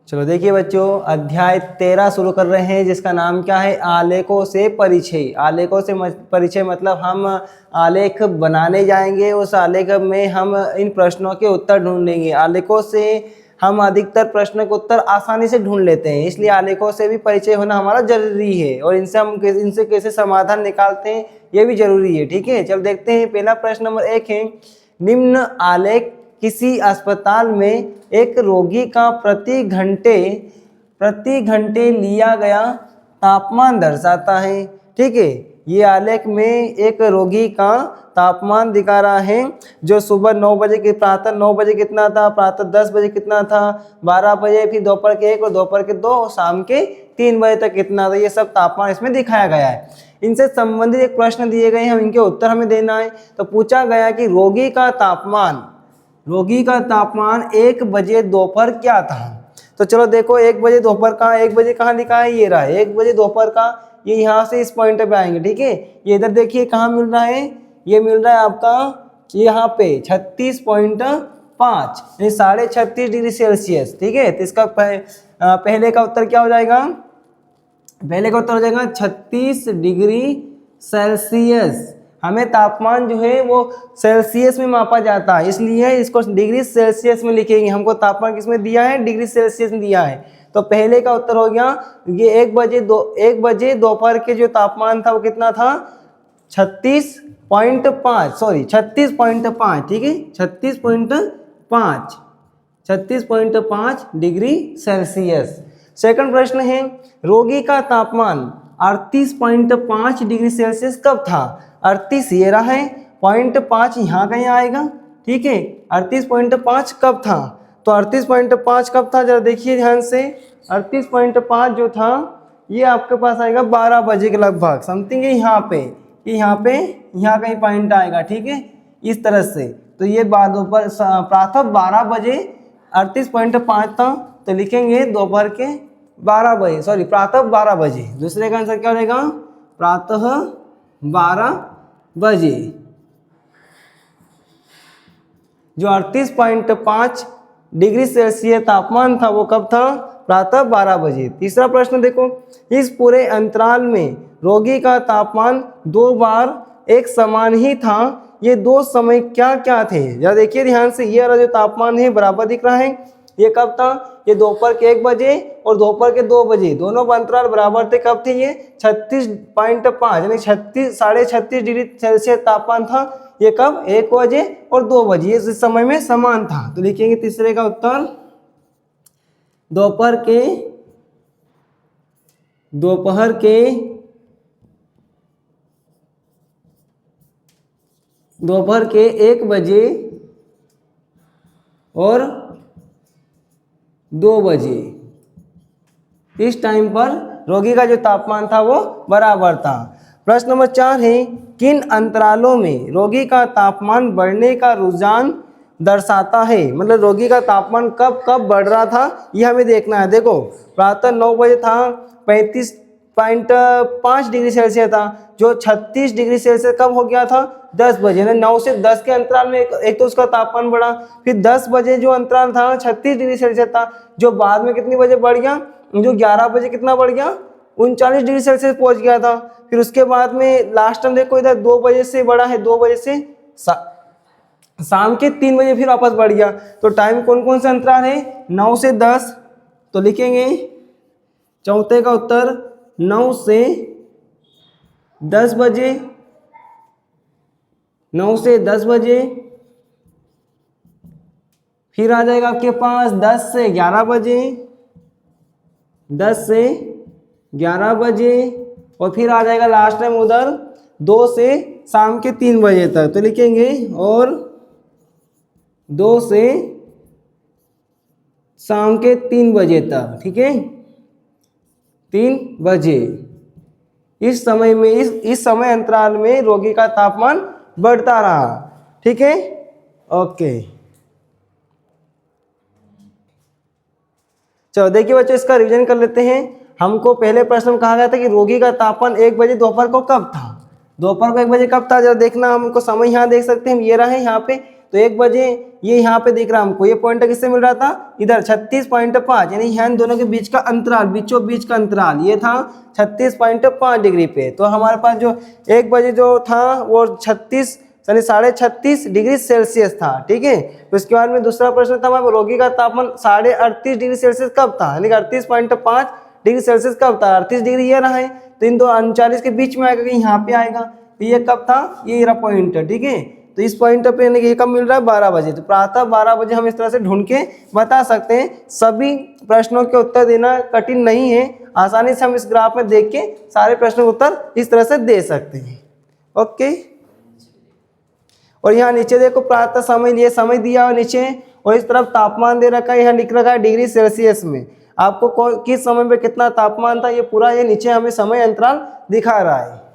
चलो देखिए बच्चों, अध्याय 13 शुरू कर रहे हैं जिसका नाम क्या है, आलेखों से परिचय। आलेखों से परिचय मतलब हम आलेख बनाने जाएंगे, उस आलेख में हम इन प्रश्नों के उत्तर ढूंढेंगे। आलेखों से हम अधिकतर प्रश्नों के उत्तर आसानी से ढूंढ लेते हैं, इसलिए आलेखों से भी परिचय होना हमारा जरूरी है और इनसे कैसे समाधान निकालते हैं ये भी जरूरी है। ठीक है, चल देखते हैं। पहला प्रश्न नंबर 1 है, निम्न आलेख किसी अस्पताल में एक रोगी का प्रति घंटे लिया गया तापमान दर्शाता है। ठीक है, ये आलेख में एक रोगी का तापमान दिखा रहा है जो सुबह 9 बजे के प्रातः 9 बजे कितना था, प्रातः 10 बजे कितना था, 12 बजे, फिर दोपहर के 1 और दोपहर के 2 और शाम के 3 बजे तक कितना था। ये सब तापमान इसमें दिखाया गया है। इनसे संबंधित एक प्रश्न दिए गए हैं, इनके उत्तर हमें देना है। तो पूछा गया कि रोगी का तापमान 1 बजे दोपहर क्या था। तो चलो देखो, 1 बजे दोपहर का, 1 बजे कहाँ लिखा है, ये रहा 1 बजे दोपहर का। ये यहाँ से इस पॉइंट पे आएंगे। ठीक है, ये इधर देखिए कहाँ मिल रहा है, ये मिल रहा है आपका यहाँ पे 36.5 यानी 36.5 डिग्री सेल्सियस। ठीक है, तो इसका पहले का उत्तर क्या हो जाएगा, पहले का उत्तर हो जाएगा 36 डिग्री सेल्सियस। हमें तापमान जो है वो सेल्सियस में मापा जाता है, इसलिए इसको डिग्री सेल्सियस में लिखेंगे। हमको तापमान किसमें दिया है, डिग्री सेल्सियस में दिया है। तो पहले का उत्तर हो गया ये 1 बजे दोपहर के जो तापमान था वो कितना था, 36.5। ठीक है, 36.5 डिग्री सेल्सियस। सेकंड प्रश्न है, रोगी का तापमान 38.5 डिग्री सेल्सियस कब था। 38 ये रहा है, 0.5 यहाँ कहीं आएगा। ठीक है, 38.5 कब था, तो 38.5 कब था जरा देखिए ध्यान से। 38.5 जो था ये आपके पास आएगा 12 बजे के लगभग समथिंग, यहाँ कहीं पॉइंट आएगा। ठीक है, इस तरह से। तो ये दोपहर प्रातः 12 बजे 38.5 था, तो लिखेंगे दोपहर के 12 बजे, सॉरी प्रातः 12 बजे। दूसरे का आंसर क्या हो जाएगा, प्रातः 12 बजे। जो 38.5 डिग्री सेल्सियस तापमान था वो कब था, प्रातः 12 बजे। तीसरा प्रश्न देखो, इस पूरे अंतराल में रोगी का तापमान 2 बार एक समान ही था, ये 2 समय क्या क्या थे। जरा देखिए ध्यान से, ये वाला जो तापमान है बराबर दिख रहा है, ये कब था, ये दोपहर के 1 बजे और दोपहर के 2 बजे, दोनों अंतराल बराबर थे। कब थे ये, 36.5 यानी 36.5 डिग्री सेल्सियस तापमान था। ये कब, 1 बजे और 2 बजे, ये इस समय में समान था। तो लिखेंगे तीसरे का उत्तर, दोपहर के 1 बजे और 2 बजे, इस टाइम पर रोगी का जो तापमान था वो बराबर था। प्रश्न नंबर 4 है, किन अंतरालों में रोगी का तापमान बढ़ने का रुझान दर्शाता है। मतलब रोगी का तापमान कब कब बढ़ रहा था ये हमें देखना है। देखो, प्रातः 9 बजे था 35.5 डिग्री सेल्सियस था, जो 36 डिग्री सेल्सियस कब हो गया था, 10 बजे। ना 9 से 10 के अंतराल में एक तो उसका तापमान बढ़ा, फिर 10 बजे जो अंतराल था 36 डिग्री सेल्सियस था, जो बाद में कितनी बजे बढ़ गया, जो 11 बजे कितना बढ़ गया, 39 डिग्री सेल्सियस पहुंच गया था। फिर उसके बाद में लास्ट टाइम देखो इधर 2 बजे से बढ़ा है, 2 बजे से शाम के 3 बजे फिर वापस बढ़ गया। तो टाइम कौन कौन से अंतराल है, 9 से 10। तो लिखेंगे चौथे का उत्तर 9 से 10 बजे, 9 से 10 बजे। फिर आ जाएगा आपके पास 10 से 11 बजे, 10 से 11 बजे, और फिर आ जाएगा लास्ट टाइम उधर 2 से शाम के 3 बजे तक। तो लिखेंगे और 2 से शाम के 3 बजे तक। ठीक है, 3 बजे, इस समय में इस समय अंतराल में रोगी का तापमान बढ़ता रहा। ठीक है, ओके। चलो देखिए बच्चों, इसका रिवीजन कर लेते हैं। हमको पहले प्रश्न में कहा गया था कि रोगी का तापमान 1 बजे दोपहर को कब था, दोपहर को 1 बजे कब था। जरा देखना, हमको समय यहाँ देख सकते हैं, ये रहा है यहाँ पे तो 1 बजे ये यहाँ पे दिख रहा है हमको, ये पॉइंट किससे मिल रहा था, इधर 36.5, यानी यहाँ दोनों के बीच का अंतराल, बीचों बीच का अंतराल ये था 36.5 डिग्री पे। तो हमारे पास जो 1 बजे जो था वो 36 डिग्री सेल्सियस था, ठीक है। तो इसके बाद में दूसरा प्रश्न था हमारा, रोगी का तापमान 38.5 डिग्री सेल्सियस कब था, यानी 38.5 डिग्री सेल्सियस कब था, 38 डिग्री ये रहा है, तो इन दो 39 के बीच में आएगा कि यहाँ पे आएगा, तो ये कब था, ये रहा पॉइंट, ठीक है। तो इस पॉइंट पे यानी कि ये कब मिल रहा है, 12 बजे। तो प्रातः 12 बजे हम इस तरह से ढूंढ के बता सकते हैं। सभी प्रश्नों के उत्तर देना कठिन नहीं है, आसानी से हम इस ग्राफ में देख के सारे प्रश्नों के उत्तर इस तरह से दे सकते हैं। ओके, और यहाँ नीचे देखो प्रातः समय, ये समय दिया हुआ नीचे, और इस तरफ तापमान दे रखा है, यहाँ लिख रखा है डिग्री सेल्सियस में। आपको किस समय पे कितना तापमान था, ये पूरा ये नीचे हमें समय अंतराल दिखा रहा है।